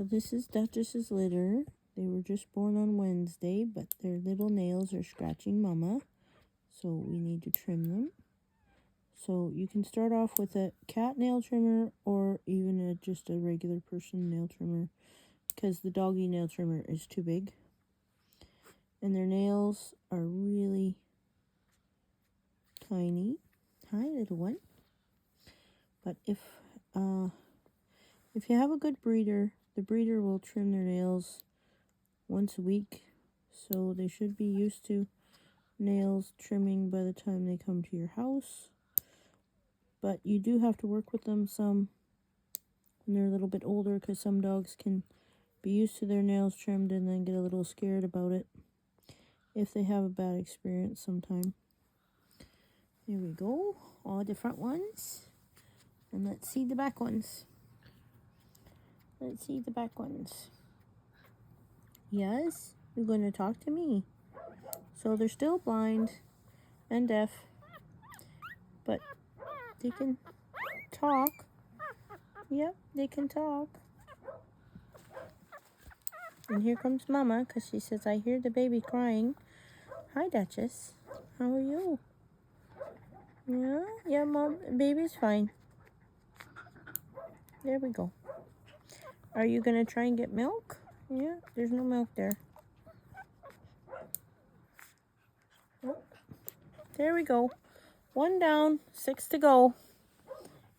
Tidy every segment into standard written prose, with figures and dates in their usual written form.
So this is Dutchess's litter. They were just born on Wednesday, but their little nails are scratching Mama. So we need to trim them. So you can start off with a cat nail trimmer or even just a regular person nail trimmer, because the doggy nail trimmer is too big. And their nails are really tiny. Hi, little one. But if you have a good breeder, the breeder will trim their nails once a week. So they should be used to nails trimming by the time they come to your house. But you do have to work with them some when they're a little bit older, because some dogs can be used to their nails trimmed and then get a little scared about it if they have a bad experience sometime. There we go, all the front ones. And let's see the back ones. Let's see the back ones. Yes, you're going to talk to me. So they're still blind and deaf, but they can talk. Yep, they can talk. And here comes Mama, because she says, I hear the baby crying. Hi, Dutchess. How are you? Yeah, Mom, baby's fine. There we go. Are you going to try and get milk? Yeah, there's no milk there. Oh, there we go. 1 down, 6 to go.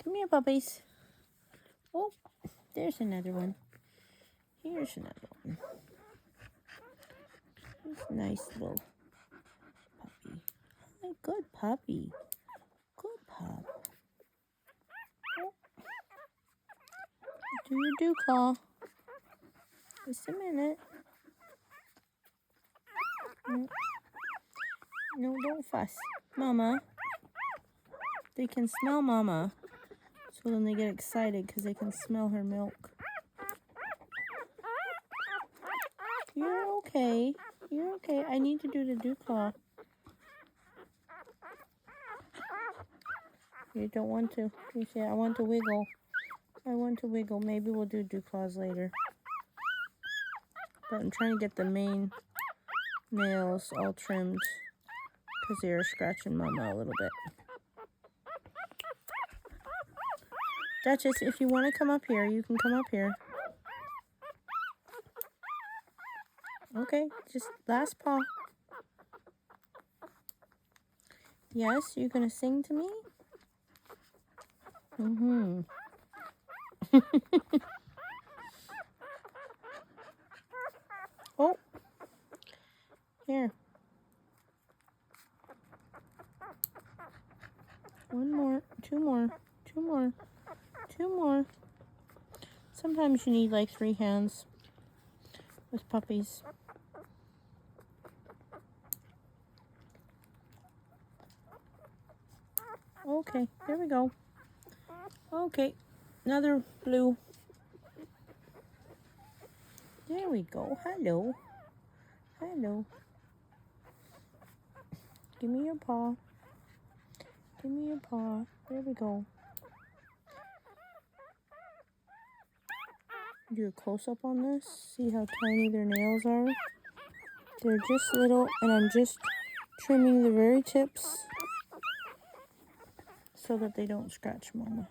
Come here, puppies. Oh, there's another one. Here's another one. He's a nice little puppy. Oh, good puppy. Good pup. Oh. Do your dew claw. Just a minute. No, don't fuss. Mama. They can smell Mama. So then they get excited because they can smell her milk. You're okay. You're okay. I need to do the dew claw. You don't want to. You say, I want to wiggle. I want to wiggle. Maybe we'll do dew claws later. But I'm trying to get the main nails all trimmed because they are scratching Mama a little bit. Dutchess, if you want to come up here, you can come up here. Okay, just last paw. Yes, you're going to sing to me? Mm-hmm. Oh, here. 1 more, 2 more, 2 more, 2 more. Sometimes you need like 3 hands with puppies. Okay, there we go. Okay, another blue. There we go. Hello. Hello. Give me your paw. Give me your paw. There we go. Do a close-up on this. See how tiny their nails are? They're just little, and I'm just trimming the very tips so that they don't scratch Mama.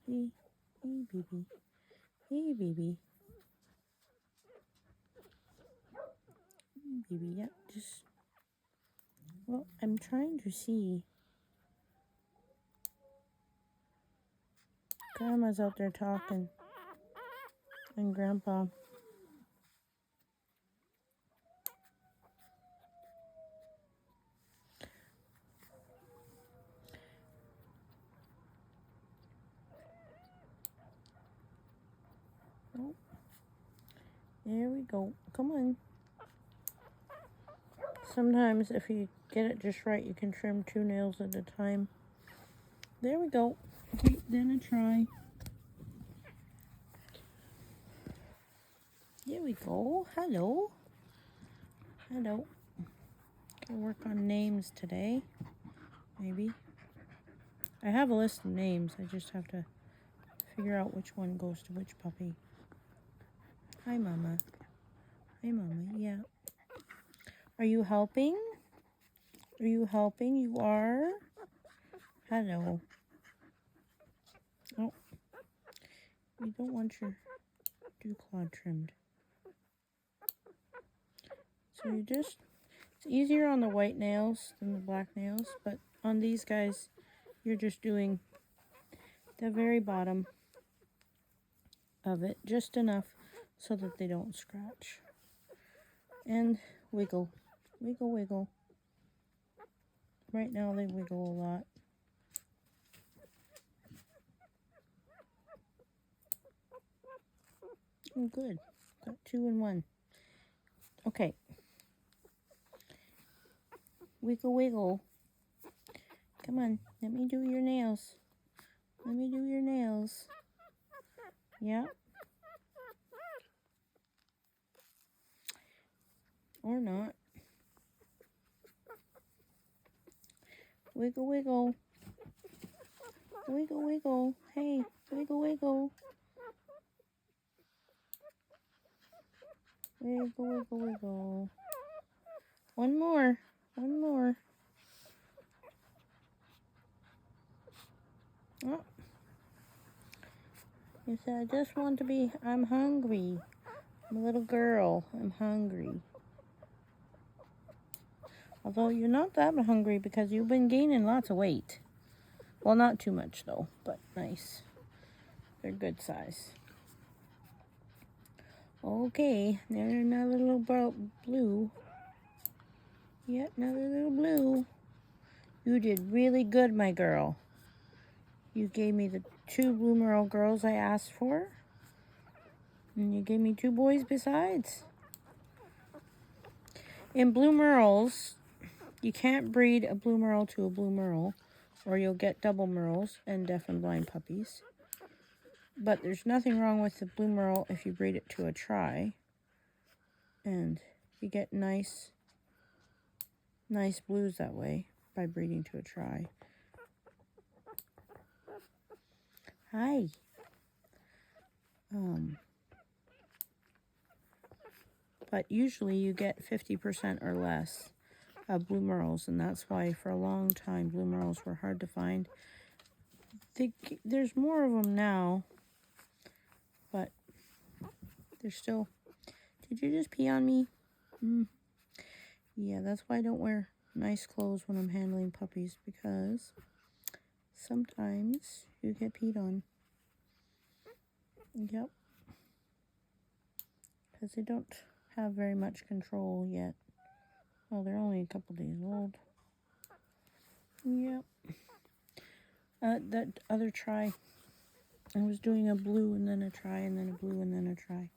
Hey, hey, baby. Hey, baby. Hey, baby, yeah, just... Well, I'm trying to see. Grandma's out there talking. And Grandpa. There we go. Come on. Sometimes if you get it just right, you can trim 2 nails at a time. There we go. Okay, then a try. There we go. Hello. Hello. Gonna work on names today. Maybe. I have a list of names. I just have to figure out which one goes to which puppy. Hi, Mama. Hi, Mama. Yeah. Are you helping? Are you helping? You are? Hello. Oh. You don't want your dew claw trimmed. So you just... It's easier on the white nails than the black nails, but on these guys, you're just doing the very bottom of it, just enough so that they don't scratch. And wiggle. Wiggle, wiggle. Right now they wiggle a lot. Oh, good. Got 2 in 1. Okay. Wiggle, wiggle. Come on, let me do your nails. Let me do your nails. Yeah. Or not. Wiggle, wiggle. Wiggle, wiggle. Hey, wiggle, wiggle. Wiggle, wiggle, wiggle. One more. One more. Oh. You said, I just want to be, I'm hungry. I'm a little girl. I'm hungry. Although you're not that hungry because you've been gaining lots of weight. Well, not too much though, but nice. They're good size. Okay, there's another little blue. Yep, another little blue. You did really good, my girl. You gave me the 2 blue merle girls I asked for. And you gave me 2 boys besides. In blue merles, you can't breed a blue merle to a blue merle, or you'll get double merles and deaf and blind puppies. But there's nothing wrong with the blue merle if you breed it to a tri. And you get nice blues that way by breeding to a tri. Hi. But usually you get 50% or less of blue merles, and that's why for a long time blue merles were hard to find. There's more of them now, but there's still... Did you just pee on me? Yeah, that's why I don't wear nice clothes when I'm handling puppies, because sometimes you get peed on. Yep. Because they don't have very much control yet. Well, they're only a couple days old. Yep. That other tri, I was doing a blue and then a tri and then a blue and then a tri.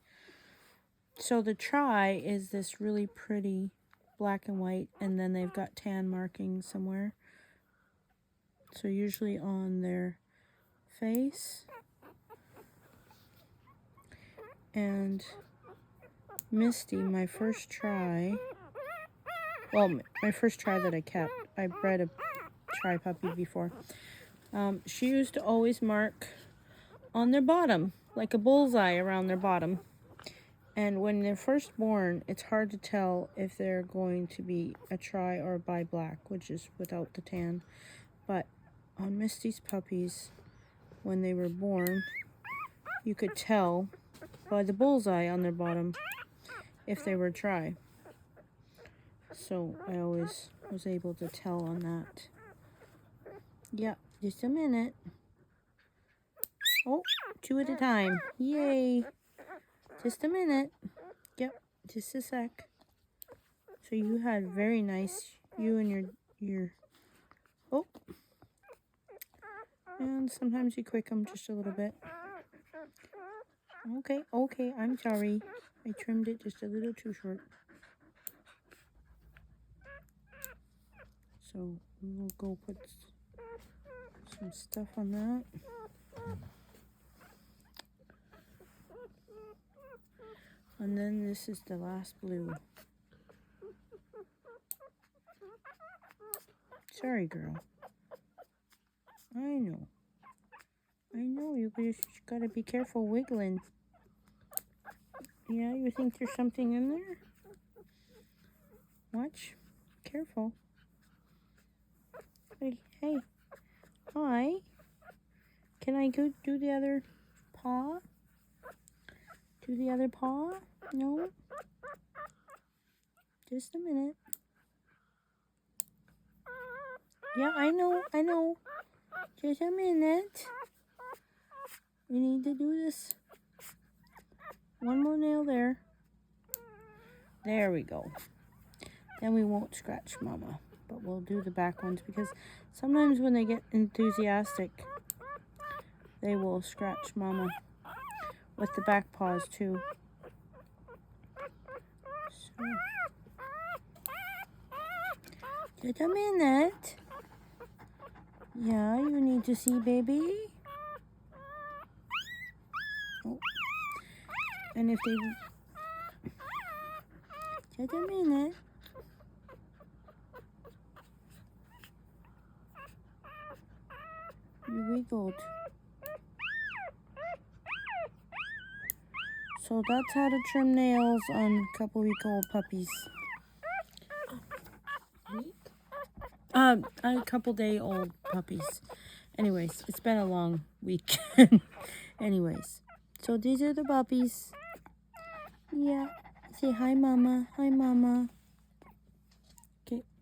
So the tri is this really pretty black and white, and then they've got tan markings somewhere. So usually on their face. And Misty, my first tri, well, my first tri that I kept, I bred a tri puppy before. She used to always mark on their bottom, like a bullseye around their bottom. And when they're first born, it's hard to tell if they're going to be a tri or a bi-black, which is without the tan. But on Misty's puppies, when they were born, you could tell by the bullseye on their bottom if they were tri. So I always was able to tell on that. Yep, just a minute. Oh, 2 at a time. Yay. Just a minute. Yep, just a sec. So you had very nice, you and your oh. And sometimes you quick them just a little bit. Okay, okay, I'm sorry. I trimmed it just a little too short. So we will go put some stuff on that. And then this is the last blue. Sorry, girl. I know. I know, you just gotta be careful wiggling. Yeah, you think there's something in there? Watch. Careful. Hey, hey. Hi. Can I go do the other paw? Do the other paw? No? Just a minute. Yeah, I know. Just a minute. We need to do this. One more nail there. There we go. Then we won't scratch Mama. But we'll do the back ones because sometimes when they get enthusiastic, they will scratch Mama with the back paws too. So, just a minute. Yeah, you need to see, baby. Oh. And if they... Just a minute. You wiggled. So that's how to trim nails on couple-week-old puppies. A couple-day-old puppies. Anyways, it's been a long week. Anyways, so these are the puppies. Yeah. Say hi, Mama. Hi, Mama. Okay.